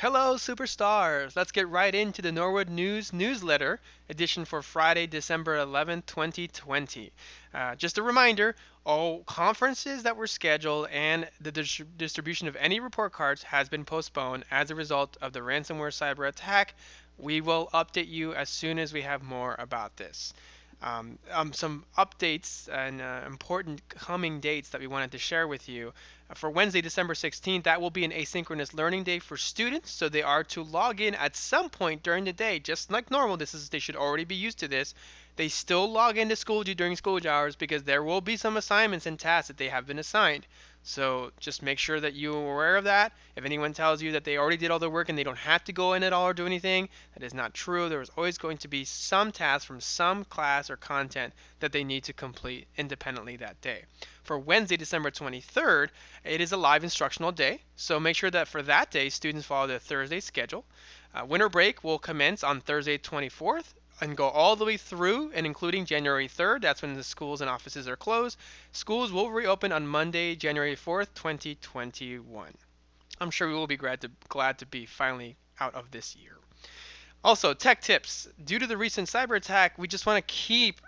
Hello, superstars! Let's get right into the Norwood News newsletter edition for Friday, December 11th, 2020. Just a reminder, all conferences that were scheduled and the distribution of any report cards has been postponed as a result of the ransomware cyber attack. We will update you as soon as we have more about this. Some updates and important coming dates that we wanted to share with you. For Wednesday, December 16th, that will be an asynchronous learning day for students. So they are to log in at some point during the day, just like normal. They should already be used to this. They still log into Schoology during Schoology hours because there will be some assignments and tasks that they have been assigned. So just make sure that you are aware of that. If anyone tells you that they already did all their work and they don't have to go in at all or do anything, that is not true. There is always going to be some task from some class or content that they need to complete independently that day. For Wednesday, December 23rd, it is a live instructional day. So make sure that for that day, students follow the Thursday schedule. Winter break will commence on Thursday, 24th and go all the way through and including January 3rd. That's when the schools and offices are closed. Schools will reopen on Monday, January 4th, 2021. I'm sure we will be glad to be finally out of this year. Also, tech tips. Due to the recent cyber attack, we just want to keep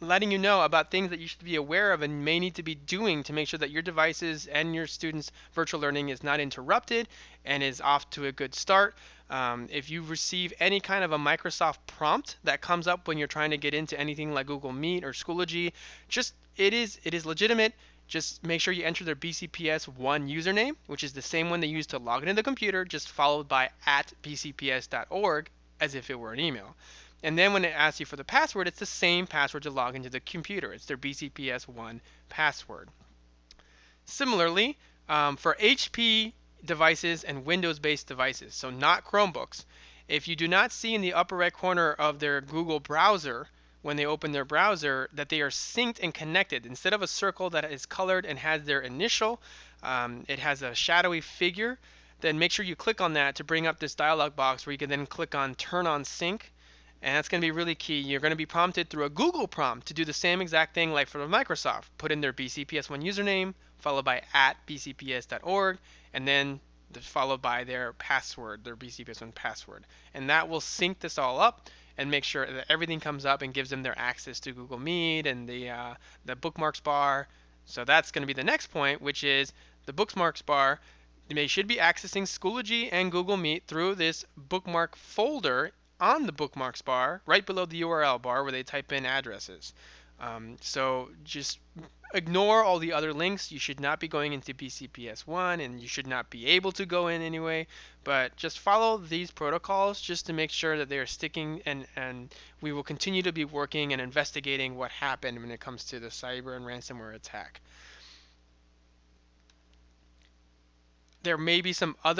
letting you know about things that you should be aware of and may need to be doing to make sure that your devices and your students' virtual learning is not interrupted and is off to a good start. If you receive any kind of a Microsoft prompt that comes up when you're trying to get into anything like Google Meet or Schoology, it is legitimate. Just make sure you enter their BCPS1 username, which is the same one they use to log into the computer, just followed by @bcps.org as if it were an email. And then when it asks you for the password, it's the same password to log into the computer. It's their BCPS1 password. Similarly, for HP devices and Windows-based devices, so not Chromebooks, if you do not see in the upper right corner of their Google browser when they open their browser that they are synced and connected, instead of a circle that is colored and has their initial, it has a shadowy figure, then make sure you click on that to bring up this dialog box where you can then click on Turn on Sync. And that's going to be really key. You're going to be prompted through a Google prompt to do the same exact thing like for Microsoft. Put in their BCPS1 username, followed by @bcps.org, and then followed by their password, their BCPS1 password. And that will sync this all up and make sure that everything comes up and gives them their access to Google Meet and the bookmarks bar. So that's going to be the next point, which is the bookmarks bar. They should be accessing Schoology and Google Meet through this bookmark folder on the bookmarks bar, right below the URL bar where they type in addresses. So just ignore all the other links. You should not be going into BCPS1 and you should not be able to go in anyway, but just follow these protocols just to make sure that they are sticking, and we will continue to be working and investigating what happened when it comes to the cyber and ransomware attack. There may be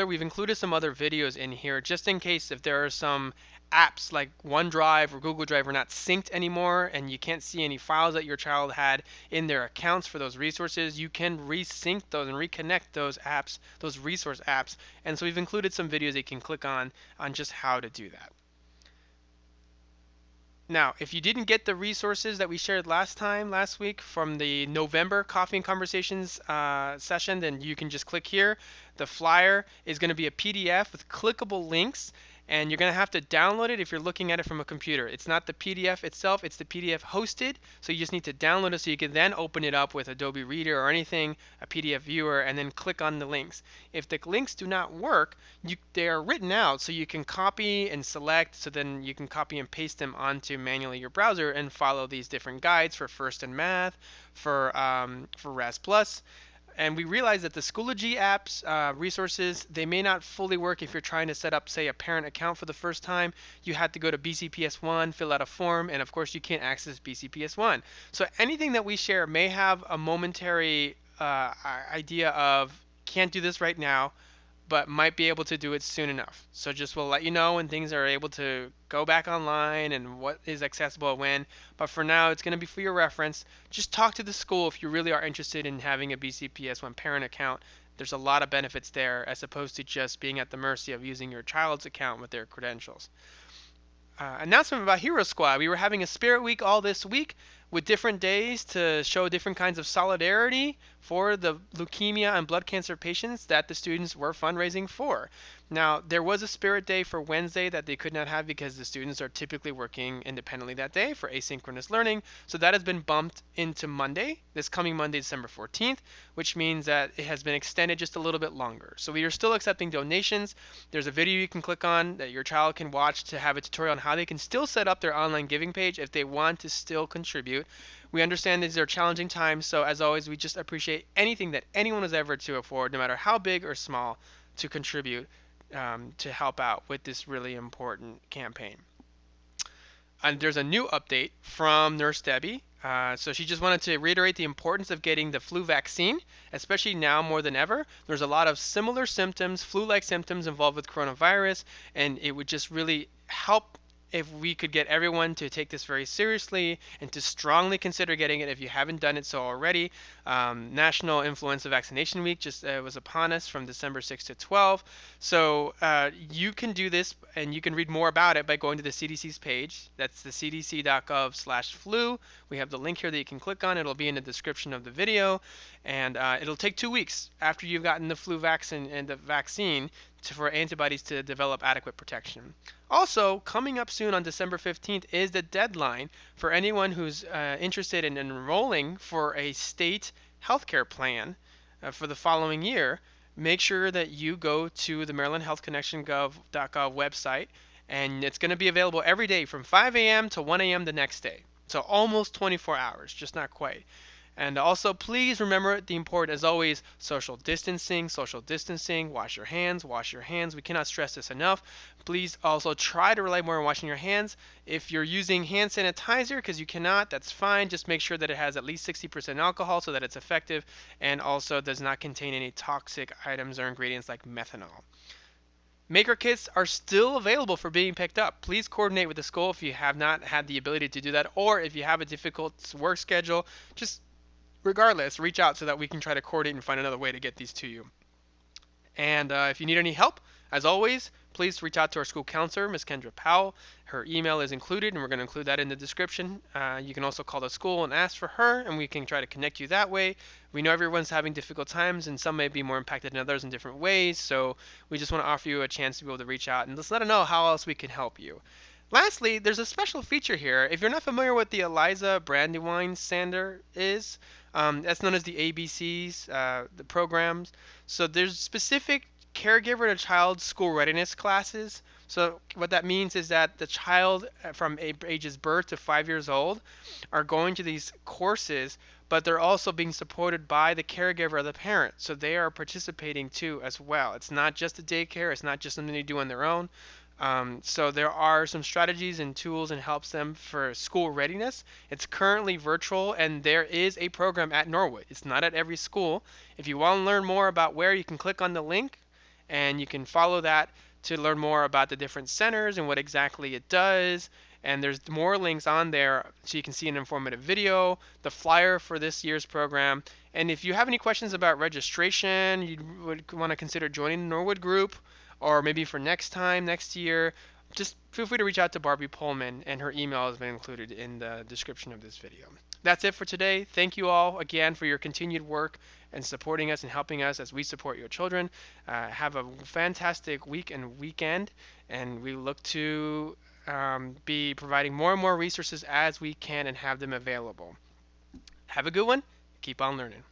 we've included some other videos in here just in case if there are some apps like OneDrive or Google Drive are not synced anymore and you can't see any files that your child had in their accounts for those resources. You can resync those and reconnect those apps, those resource apps. And so we've included some videos that you can click on just how to do that. Now, if you didn't get the resources that we shared last week from the November Coffee and Conversations session, then you can just click here. The flyer is going to be a PDF with clickable links, and you're going to have to download it if you're looking at it from a computer. It's not the PDF itself, it's the PDF hosted, so you just need to download it so you can then open it up with Adobe Reader or anything, a PDF viewer, and then click on the links. If the links do not work, they are written out so you can copy and select, so then you can copy and paste them onto manually your browser and follow these different guides for First and Math, for RAS Plus. And we realize that the Schoology apps resources, they may not fully work if you're trying to set up, say, a parent account for the first time. You had to go to BCPS1, fill out a form, and of course you can't access BCPS1. So anything that we share may have a momentary idea of can't do this right now, but might be able to do it soon enough. So just we'll let you know when things are able to go back online and what is accessible when. But for now, it's going to be for your reference. Just talk to the school if you really are interested in having a BCPS1 parent account. There's a lot of benefits there as opposed to just being at the mercy of using your child's account with their credentials. Announcement about Hero Squad. We were having a Spirit Week all this week. with different days to show different kinds of solidarity for the leukemia and blood cancer patients that the students were fundraising for. Now, there was a Spirit Day for Wednesday that they could not have because the students are typically working independently that day for asynchronous learning. So that has been bumped into Monday, this coming Monday, December 14th, which means that it has been extended just a little bit longer. So we are still accepting donations. There's a video you can click on that your child can watch to have a tutorial on how they can still set up their online giving page if they want to still contribute. We understand these are challenging times, so as always, we just appreciate anything that anyone is ever to afford, no matter how big or small, to contribute to help out with this really important campaign. And there's a new update from Nurse Debbie. So she just wanted to reiterate the importance of getting the flu vaccine, especially now more than ever. There's a lot of similar symptoms, flu-like symptoms involved with coronavirus, and it would just really help if we could get everyone to take this very seriously and to strongly consider getting it if you haven't done it so already. National Influenza Vaccination Week just was upon us from December 6th to 12th. So you can do this, and you can read more about it by going to the CDC's page. That's the cdc.gov/flu. We have the link here that you can click on. It'll be in the description of the video, and it'll take 2 weeks after you've gotten the flu vaccine and the vaccine for antibodies to develop adequate protection. Also, coming up soon on December 15th is the deadline for anyone who's interested in enrolling for a state healthcare plan for the following year. Make sure that you go to the Maryland Health Connection .gov website, and it's going to be available every day from 5 a.m. to 1 a.m. the next day. So almost 24 hours, just not quite. And also, please remember the important, as always, social distancing, wash your hands, wash your hands. We cannot stress this enough. Please also try to rely more on washing your hands. If you're using hand sanitizer, because you cannot, that's fine. Just make sure that it has at least 60% alcohol so that it's effective, and also does not contain any toxic items or ingredients like methanol. Maker kits are still available for being picked up. Please coordinate with the school if you have not had the ability to do that, or if you have a difficult work schedule, just regardless, reach out so that we can try to coordinate and find another way to get these to you. And if you need any help, as always, please reach out to our school counselor, Ms. Kendra Powell. Her email is included, and we're going to include that in the description. You can also call the school and ask for her, and we can try to connect you that way. We know everyone's having difficult times, and some may be more impacted than others in different ways, so we just want to offer you a chance to be able to reach out and just let us know how else we can help you. Lastly, there's a special feature here. If you're not familiar with the Eliza Brandywine Sander is, that's known as the ABCs, the programs. So there's specific caregiver to child school readiness classes. So what that means is that the child from ages birth to 5 years old are going to these courses, but they're also being supported by the caregiver or the parent. So they are participating too as well. It's not just a daycare. It's not just something they do on their own. So there are some strategies and tools and helps them for school readiness. It's currently virtual, and there is a program at Norwood. It's not at every school. If you want to learn more about where, you can click on the link, and you can follow that to learn more about the different centers and what exactly it does. And there's more links on there so you can see an informative video, the flyer for this year's program. And if you have any questions about registration, you would want to consider joining the Norwood group, or maybe for next time, next year, just feel free to reach out to Barbie Pullman, and her email has been included in the description of this video. That's it for today. Thank you all again for your continued work and supporting us and helping us as we support your children. Have a fantastic week and weekend, and we look to be providing more and more resources as we can and have them available. Have a good one. Keep on learning.